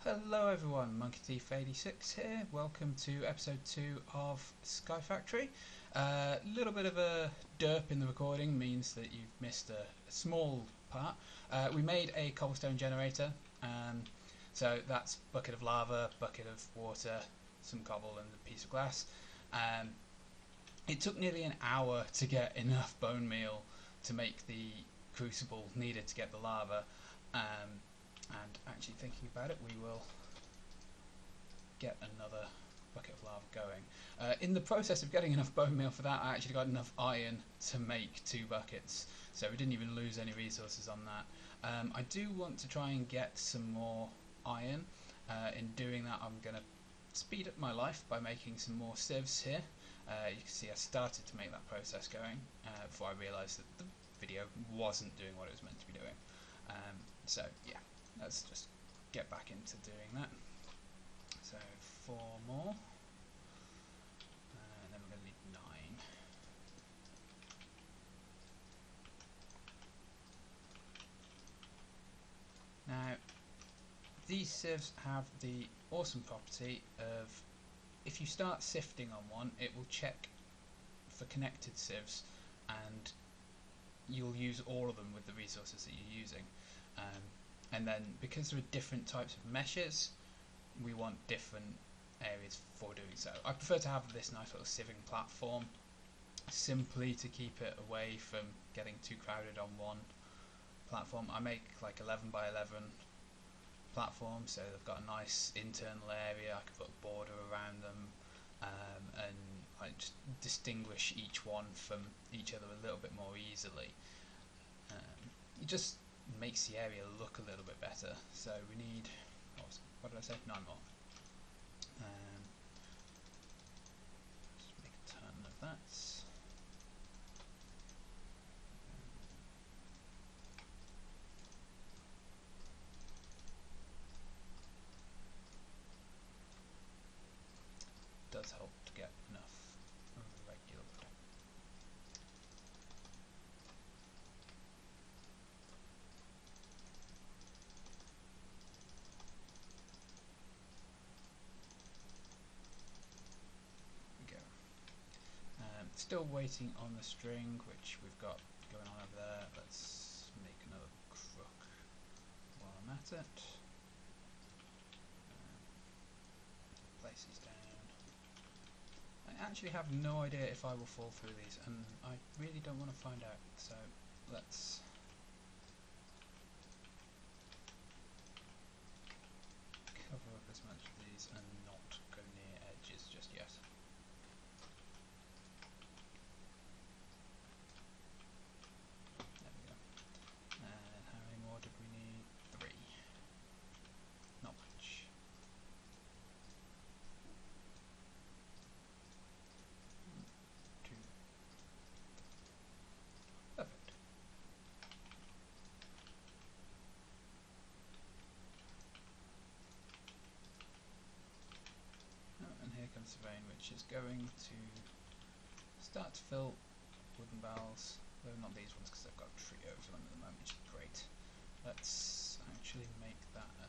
Hello everyone, MonkeyThief86 here. Welcome to episode 2 of Sky Factory. A little bit of a derp in the recording means that you've missed a small part. We made a cobblestone generator, so that's bucket of lava, bucket of water, some cobble and a piece of glass. It took nearly an hour to get enough bone meal to make the crucible needed to get the lava. And actually thinking about it, we will get another bucket of lava going. In the process of getting enough bone meal for that, I actually got enough iron to make 2 buckets, so we didn't even lose any resources on that. I do want to try and get some more iron. In doing that, I'm going to speed up my life by making some more sieves here. You can see I started to make that process going before I realised that the video wasn't doing what it was meant to be doing. So yeah, let's just get back into doing that. So 4 more, and then we're going to need 9. Now these sieves have the awesome property of, if you start sifting on one, it will check for connected sieves and you'll use all of them with the resources that you're using. And then because there are different types of meshes, we want different areas for doing so. I prefer to have this nice little sieving platform simply to keep it away from getting too crowded on one platform. I make like 11 by 11 platforms, so they've got a nice internal area. I can put a border around them, and I just distinguish each one from each other a little bit more easily. It just makes the area look a little bit better. So we need, what did I say? 9 more. Just make a ton of that. Does help to get enough regular wood. Still waiting on the string, which we've got going on over there. Let's make another crook while I'm at it. Place these down. I actually have no idea if I will fall through these, and I really don't want to find out, so let's cover up as much of these and not go near edges just yet. And how many more did we need? 3. Not much. Two. Perfect. Oh, and here comes the vein, which is going to start to fill wooden barrels. Though not these ones, because they've got a tree over them at the moment, which is great. Let's actually make that a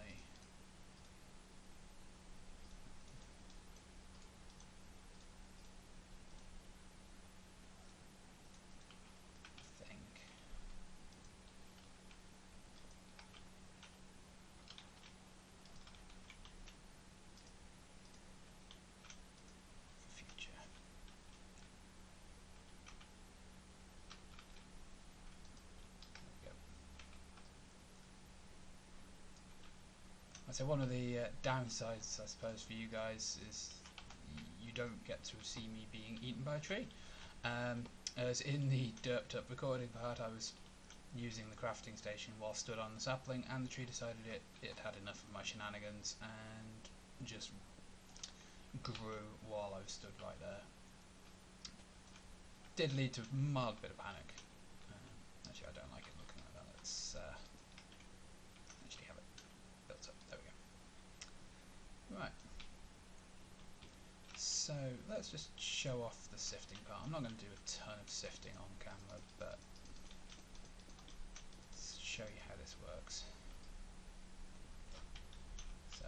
thing. For future. So one of the downsides, I suppose, for you guys is you don't get to see me being eaten by a tree. As in the derped up recording part, I was using the crafting station while stood on the sapling, and the tree decided it had enough of my shenanigans and just grew while I was stood right there. Did lead to a mild bit of panic. Actually, I don't like it looking like that. Let's actually have it built up. There we go. Right. So let's just show off the sifting part. I'm not going to do a ton of sifting on camera, but let's show you how this works. So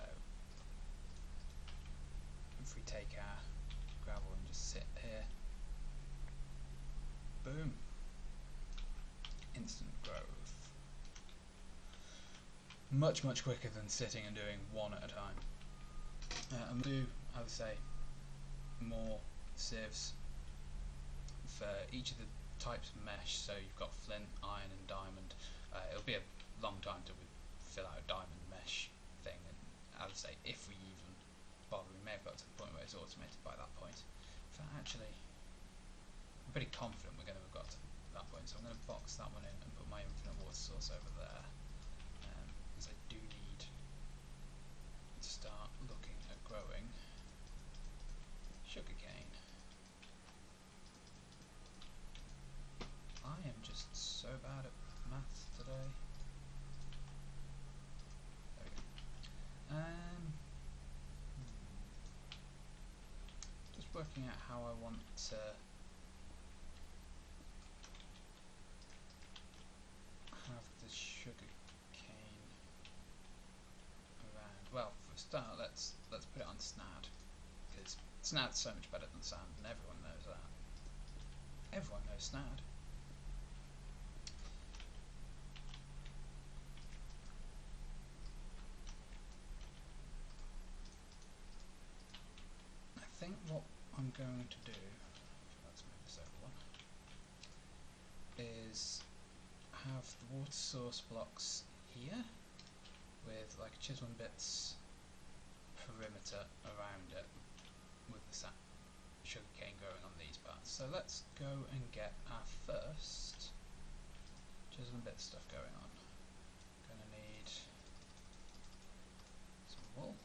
much quicker than sitting and doing one at a time. And we'll do, I would say, more sieves for each of the types of mesh. So you've got flint, iron and diamond. It'll be a long time till we fill out a diamond mesh thing, and I would say if we even bother, we may have got to the point where it's automated by that point. In fact, actually, I'm pretty confident we're going to have got to that point, so I'm going to box that one in and put my infinite water source over there, as I do need to start looking at growing sugarcane. I am just so bad at maths today. There we go. Just working out how I want to have the sugar cane around. Well, for a start, let's put it on snad, because snad's so much better than sand, and everyone knows that. Everyone knows snad. I think what I'm going to do, let's move this over one, is have the water source blocks here with like a Chisel Bits perimeter around it with the sugarcane growing on these parts. So let's go and get our first Chisel Bits stuff going on. Gonna need some wool.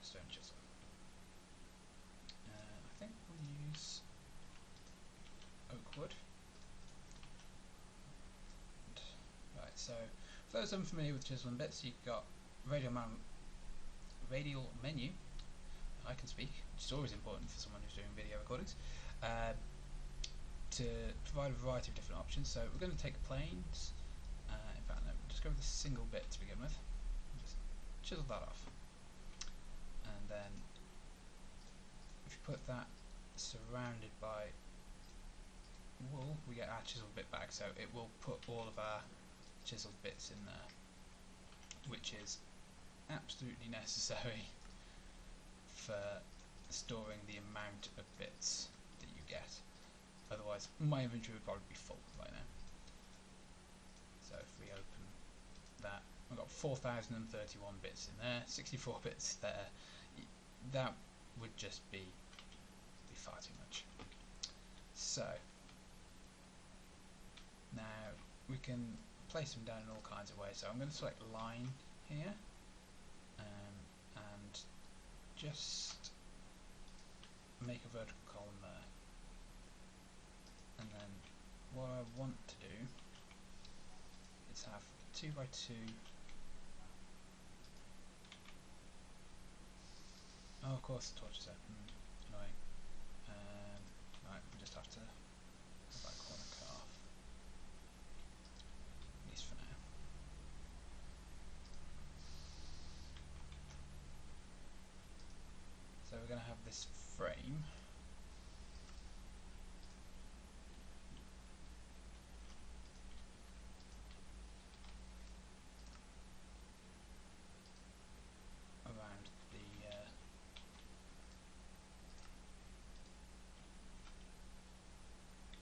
Stone chisel. I think we'll use oak wood. Right, so for those unfamiliar with Chisel and Bits, you've got radial menu. I can speak, which is always important for someone who's doing video recordings, to provide a variety of different options. So we're going to take planes. In fact, no, we'll just go with a single bit to begin with. Just chisel that off. And then if you put that surrounded by wool, we get our chisel bit back, so it will put all of our chiseled bits in there, which is absolutely necessary for storing the amount of bits that you get. Otherwise my inventory would probably be full right now. So if we open that, we've got 4031 bits in there, 64 bits there. That would just be far too much. So now we can place them down in all kinds of ways. So I'm going to select line here, and just make a vertical column there. And then what I want to do is have 2 by 2. Oh, of course the torch is there. Annoying. Right, we just have to have that corner cut off. At least for now. So we're going to have this frame.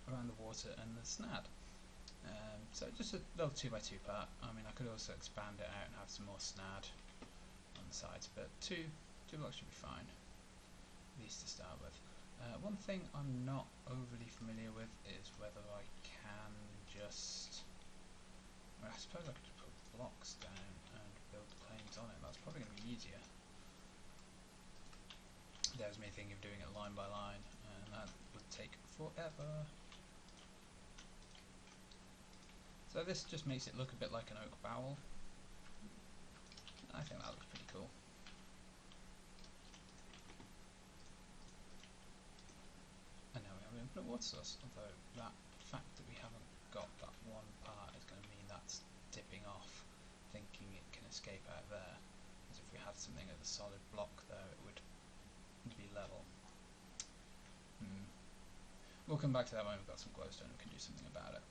Around the water and the snad. So just a little 2 by 2 part. I mean, I could also expand it out and have some more snad on the sides, but two blocks should be fine, at least to start with. One thing I'm not overly familiar with is whether I can just, well, I suppose I could just put blocks down and build planes on it. That's probably going to be easier. There's me thinking of doing it line by line, and that would take forever. So this just makes it look a bit like an oak barrel. I think that looks pretty cool. And now we have an infinite water source, although that fact that we haven't got that one part is going to mean that's dipping off, thinking it can escape out there. As if we had something as a solid block there, it would be level. we'll come back to that when we've got some glowstone and can do something about it.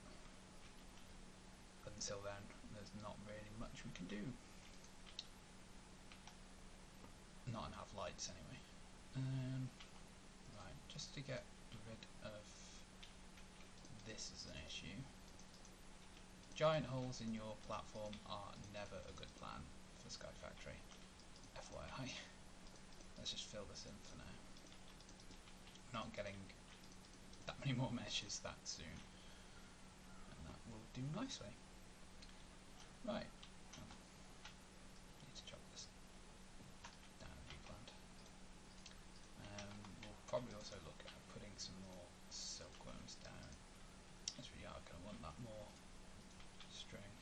But until then, there's not really much we can do. Not enough lights anyway. Right, just to get rid of this as an issue. Giant holes in your platform are never a good plan for Sky Factory. FYI. Let's just fill this in for now. We're not getting that many more meshes that soon. And that will do nicely. Right. Need to chop this down a few plant. We'll probably also look at putting some more silkworms down. As we are going to want that more string.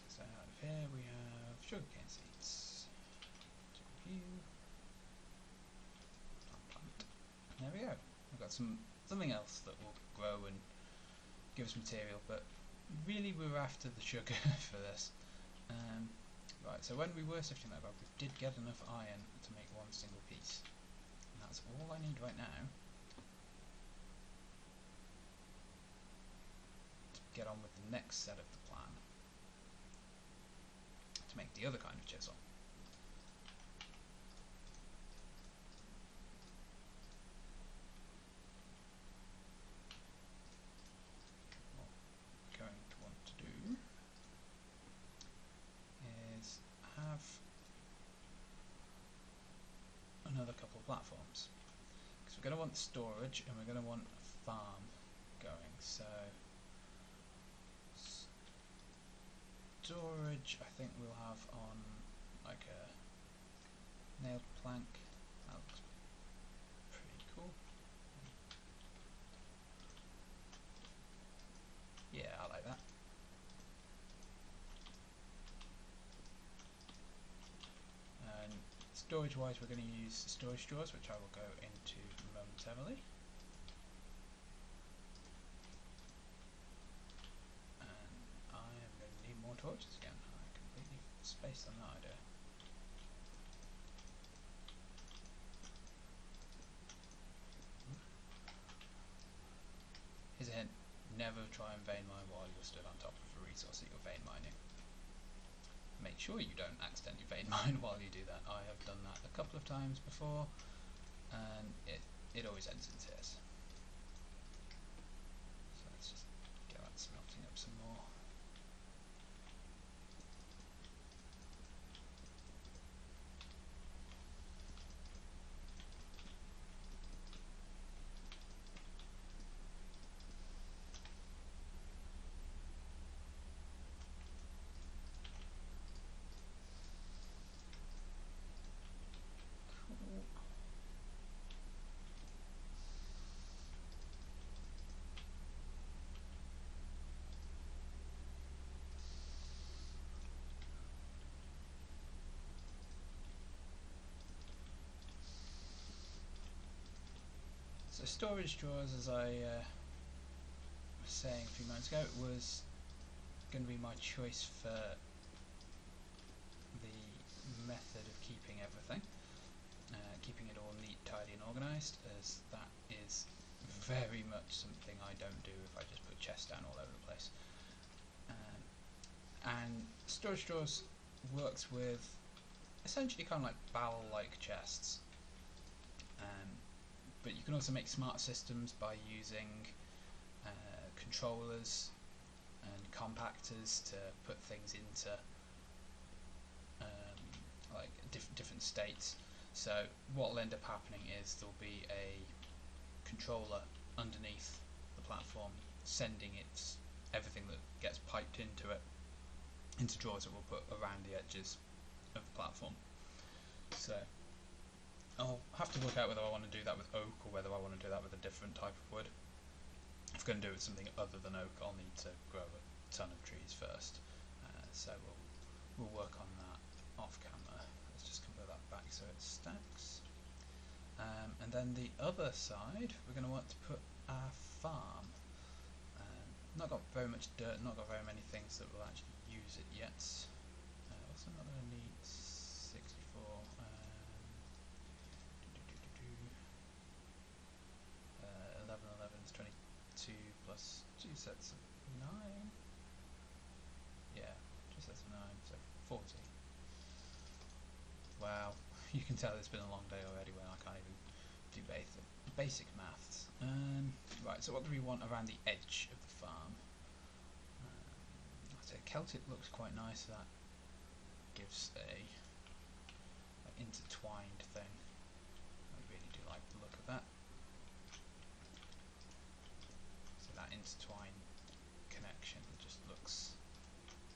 So out of here we have sugarcane seeds. To review. Plant. And there we go. We've got something else that will grow and give us material, but really we were after the sugar for this. Right, so when we were sifting that about, we did get enough iron to make one single piece. And that's all I need right now to get on with the next set of the plan to make the other kind of chisel. What we're going to want to do is have another couple of platforms, because we're going to want storage and we're going to want a farm going. So storage I think we'll have on like a nailed plank. That looks pretty cool. Yeah, I like that. And storage wise we're going to use storage drawers, which I will go into momentarily. And I am going to need more torches again. I completely spaced on that idea. Here's a hint: never try and vein mine while you're stood on top of a resource that you're vein mining. Make sure you don't accidentally vein mine while you do that. I have done that a couple of times before, and it always ends in tears. So let's just get that smelting up some more. So storage drawers, as I was saying a few moments ago, was going to be my choice for the method of keeping everything, keeping it all neat, tidy and organised, as that is very much something I don't do if I just put chests down all over the place. And storage drawers works with essentially kind of like barrel-like chests. But you can also make smart systems by using controllers and compactors to put things into like different states. So what will end up happening is there'll be a controller underneath the platform sending everything that gets piped into it into drawers that we'll put around the edges of the platform. So I'll have to work out whether I want to do that with oak or whether I want to do that with a different type of wood. If I'm going to do it with something other than oak, I'll need to grow a ton of trees first. So we'll work on that off camera. Let's just convert that back so it stacks. And then the other side, we're going to want to put our farm. Not got very much dirt, not got very many things that will actually use it yet. Also not going to need 64. 2 sets of 9. Yeah, 2 sets of 9, so 40. Wow, you can tell it's been a long day already when I can't even do basic maths. Right, so what do we want around the edge of the farm? I'd say Celtic looks quite nice. That gives a intertwined thing. I really do like the look of that. So that intertwined connection just looks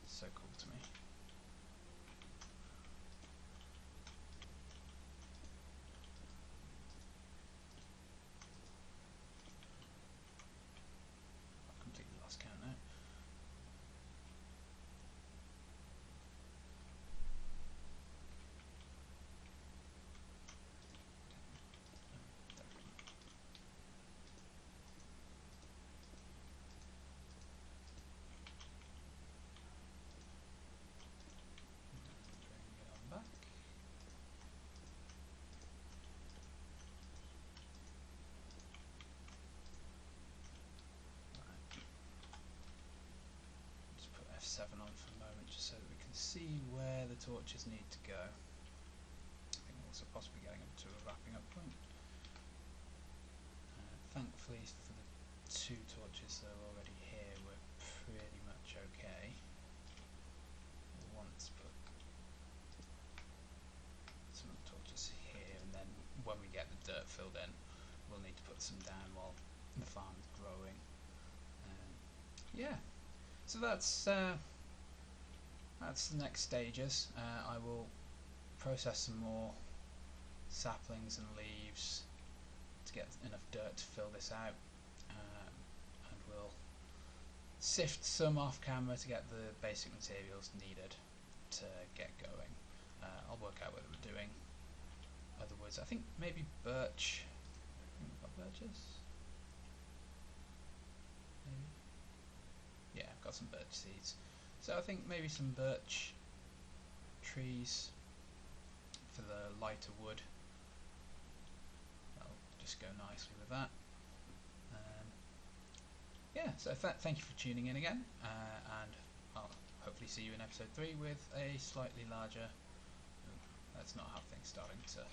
so cool to me. I've completely lost count now. F7 on for a moment just so that we can see where the torches need to go. I think we're also possibly getting up to a wrapping up point. Thankfully for the 2 torches that are already here, we're pretty much okay. We'll want to put some of the torches here, and then when we get the dirt filled in, we'll need to put some down while the farm's growing. Yeah. So that's the next stages. I will process some more saplings and leaves to get enough dirt to fill this out, and we'll sift some off camera to get the basic materials needed to get going. I'll work out whether we're doing other woods. I think maybe birch. We've got birches. Maybe. Yeah, I've got some birch seeds. So I think maybe some birch trees for the lighter wood. That'll just go nicely with that. Yeah, so thank you for tuning in again, and I'll hopefully see you in episode 3 with a slightly larger. That's not how things starting to.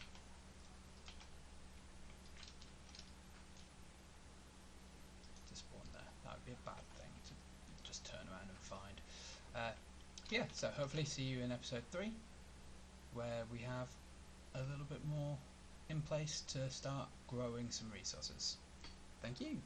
Spawn there. That would be a bad thing to just turn around and find. Yeah, so hopefully see you in episode 3, where we have a little bit more in place to start growing some resources. Thank you.